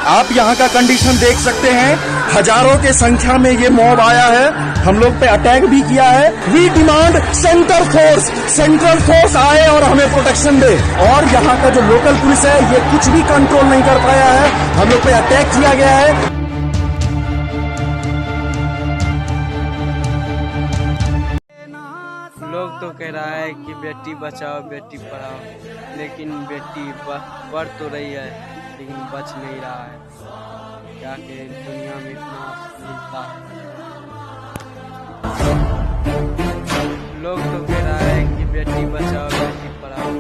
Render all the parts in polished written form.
आप यहाँ का कंडीशन देख सकते हैं, हजारों के संख्या में ये मॉब आया है, हम लोग पे अटैक भी किया है। वी डिमांड सेंट्रल फोर्स आए और हमें प्रोटेक्शन दे। और यहाँ का जो लोकल पुलिस है ये कुछ भी कंट्रोल नहीं कर पाया है, हम लोग पे अटैक किया गया है। लोग तो कह रहा है कि बेटी बचाओ बेटी पढ़ाओ, लेकिन बेटी बढ़ तो रही है लेकिन बच नहीं रहा है। क्या कि दुनिया में इतना मिलता है। लोग तो कह रहा है कि बेटी बचाओ बेटी पढ़ाओ,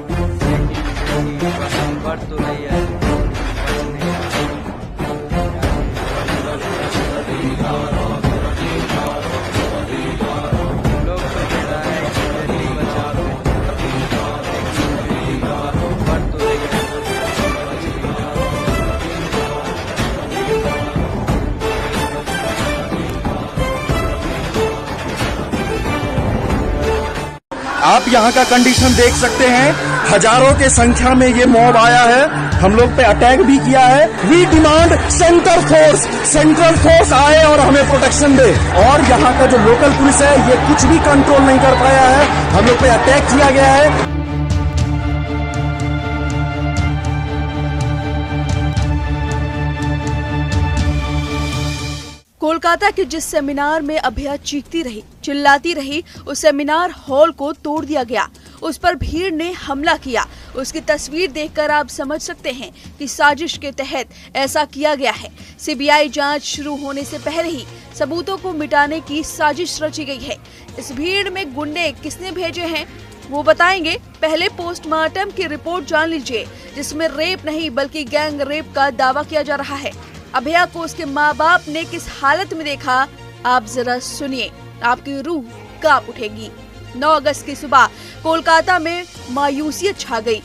लेकिन बेटी बढ़ तो रही है बच नहीं रहा है। आप यहाँ का कंडीशन देख सकते हैं, हजारों के संख्या में ये मॉब आया है, हम लोग पे अटैक भी किया है। वी डिमांड सेंट्रल फोर्स आए और हमें प्रोटेक्शन दे। और यहाँ का जो लोकल पुलिस है ये कुछ भी कंट्रोल नहीं कर पाया है, हम लोग पे अटैक किया गया है। कोलकाता के जिस सेमिनार में अभया चीखती रही, चिल्लाती रही, उस सेमिनार हॉल को तोड़ दिया गया। उस पर भीड़ ने हमला किया। उसकी तस्वीर देखकर आप समझ सकते हैं कि साजिश के तहत ऐसा किया गया है। सीबीआई जांच शुरू होने से पहले ही सबूतों को मिटाने की साजिश रची गई है। इस भीड़ में गुंडे किसने भेजे हैं वो बताएंगे। पहले पोस्टमार्टम की रिपोर्ट जान लीजिए, जिसमें रेप नहीं बल्कि गैंग रेप का दावा किया जा रहा है। अभया को उसके माँ बाप ने किस हालत में देखा, आप जरा सुनिए, आपकी रूह कांप उठेगी। 9 अगस्त की सुबह कोलकाता में मायूसियत छा गई।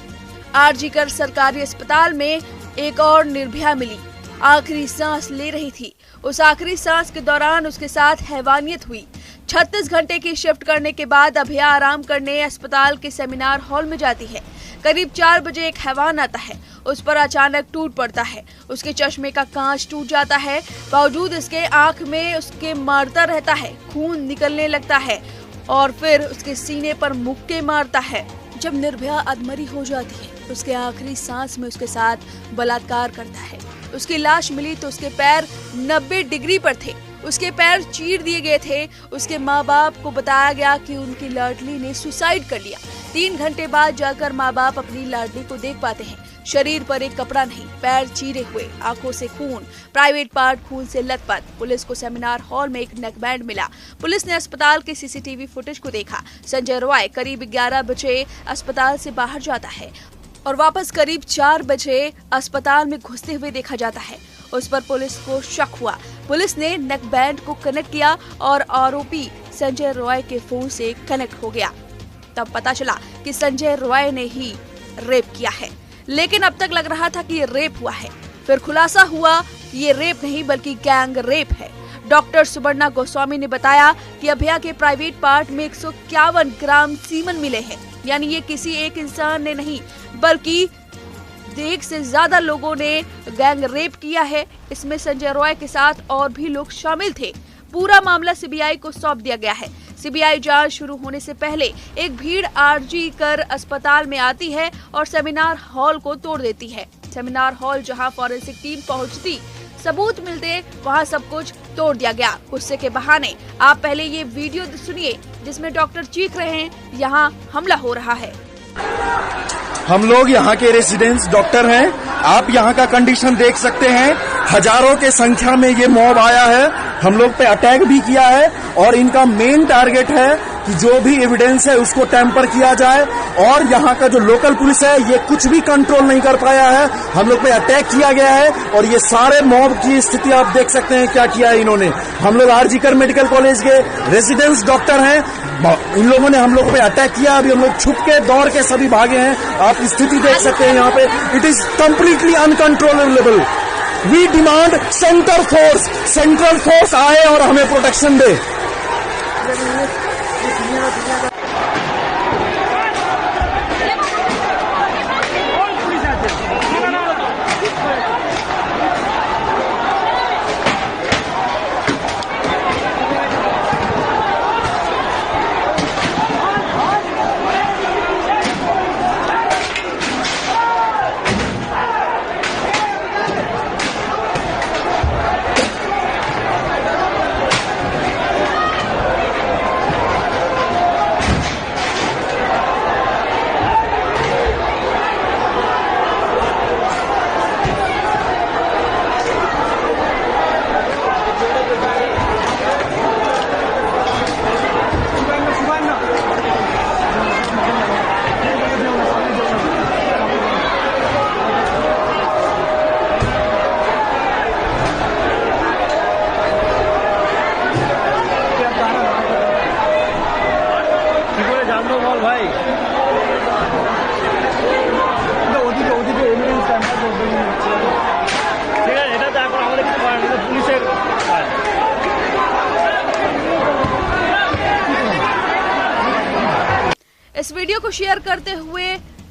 आरजीकर सरकारी अस्पताल में एक और निर्भया मिली। आखिरी सांस ले रही थी। उस आखिरी सांस के दौरान उसके साथ हैवानियत हुई। 36 घंटे की शिफ्ट करने के बाद अभया आराम करने अस्पताल के सेमिनार हॉल में जाती है। करीब 4 बजे एक हैवान आता है, उस पर अचानक टूट पड़ता है। उसके चश्मे का कांच टूट जाता है, बावजूद इसके आंख में उसके मारता रहता है। खून निकलने लगता है और फिर उसके सीने पर मुक्के मारता है। जब निर्भया अधमरी हो जाती है, उसके आखिरी सांस में उसके साथ बलात्कार करता है। उसकी लाश मिली तो उसके पैर 90 डिग्री पर थे। उसके पैर चीर दिए गए थे। उसके माँ बाप को बताया गया कि उनकी लाडली ने सुसाइड कर लिया। 3 घंटे बाद जाकर माँ बाप अपनी लाडली को देख पाते हैं। शरीर पर एक कपड़ा नहीं, पैर चीरे हुए, आंखों से खून, प्राइवेट पार्ट खून से लथपथ। पुलिस को सेमिनार हॉल में एक नेकबैंड मिला। पुलिस ने अस्पताल के सीसीटीवी फुटेज को देखा। संजय रॉय करीब 11 बजे अस्पताल से बाहर जाता है और वापस करीब 4 बजे अस्पताल में घुसते हुए देखा जाता है। उस पर पुलिस को शक हुआ। पुलिस ने नेकबैंड को कनेक्ट किया और आरोपी संजय रॉय के फोन से कनेक्ट हो गया। तब पता चला कि संजय रॉय ने ही रेप किया है, लेकिन अब तक लग रहा था कि ये रेप हुआ है। फिर खुलासा हुआ कि ये रेप नहीं बल्कि गैंग रेप है। डॉक्टर सुवर्णा गोस्वामी ने बताया कि अभया के प्राइवेट पार्ट में 151 ग्राम सीमन मिले हैं। यानी ये किसी एक इंसान ने नहीं बल्कि 1 से ज्यादा लोगों ने गैंग रेप किया है। इसमें संजय रॉय के साथ और भी लोग शामिल थे। पूरा मामला सीबीआई को सौंप दिया गया है। सीबीआई जांच शुरू होने से पहले एक भीड़ आरजीकर अस्पताल में आती है और सेमिनार हॉल को तोड़ देती है। सेमिनार हॉल जहां फॉरेंसिक टीम पहुंचती, सबूत मिलते, वहां सब कुछ तोड़ दिया गया। गुस्से के बहाने आप पहले ये वीडियो सुनिए जिसमें डॉक्टर चीख रहे हैं, यहाँ हमला हो रहा है। हम लोग यहाँ के रेजिडेंट्स डॉक्टर हैं। आप यहाँ का कंडीशन देख सकते हैं, हजारों के संख्या में ये मॉब आया है, हम लोग पे अटैक भी किया है और इनका मेन टारगेट है कि जो भी एविडेंस है उसको टेम्पर किया जाए। और यहाँ का जो लोकल पुलिस है ये कुछ भी कंट्रोल नहीं कर पाया है, हम लोग पे अटैक किया गया है। और ये सारे मॉब की स्थिति आप देख सकते हैं क्या किया है इन्होंने। हम लोग आरजीकर मेडिकल कॉलेज के रेजिडेंट्स डॉक्टर हैं, इन लोगों ने हम लोगों पे अटैक किया। अभी हम लोग छुप के दौड़ के सभी भागे हैं। आप स्थिति देख सकते हैं यहाँ पे, it is completely uncontrollable. We demand central force आए और हमें प्रोटेक्शन दे। इस वीडियो को शेयर करते हुए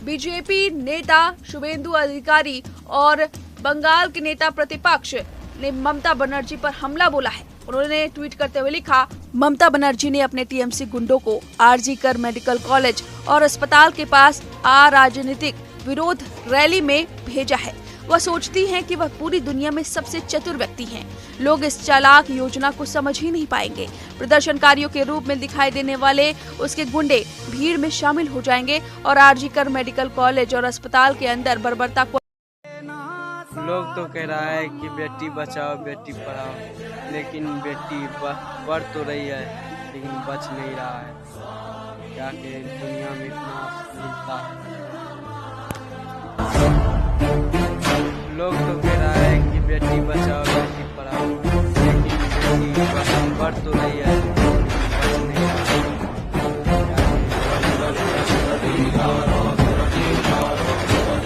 बीजेपी नेता शुभेंदु अधिकारी और बंगाल के नेता प्रतिपक्ष ने ममता बनर्जी पर हमला बोला है। उन्होंने ट्वीट करते हुए लिखा, ममता बनर्जी ने अपने टीएमसी गुंडों को आरजी कर मेडिकल कॉलेज और अस्पताल के पास अराजनीतिक विरोध रैली में भेजा है। वह सोचती हैं कि वह पूरी दुनिया में सबसे चतुर व्यक्ति हैं। लोग इस चालाक योजना को समझ ही नहीं पाएंगे। प्रदर्शनकारियों के रूप में दिखाई देने वाले उसके गुंडे भीड़ में शामिल हो जाएंगे और आरजी कर मेडिकल कॉलेज और अस्पताल के अंदर बर्बरता को। लोग तो कह रहा है कि बेटी बचाओ बेटी पढ़ाओ, लेकिन बेटी बढ़ तो रही है लेकिन बच नहीं रहा है। क्या कि दुनिया में इतना मिलता है। लोग तो कह रहा है कि बेटी बचाओ बेटी पढ़ाओ, लेकिन बेटी बढ़ तो रही है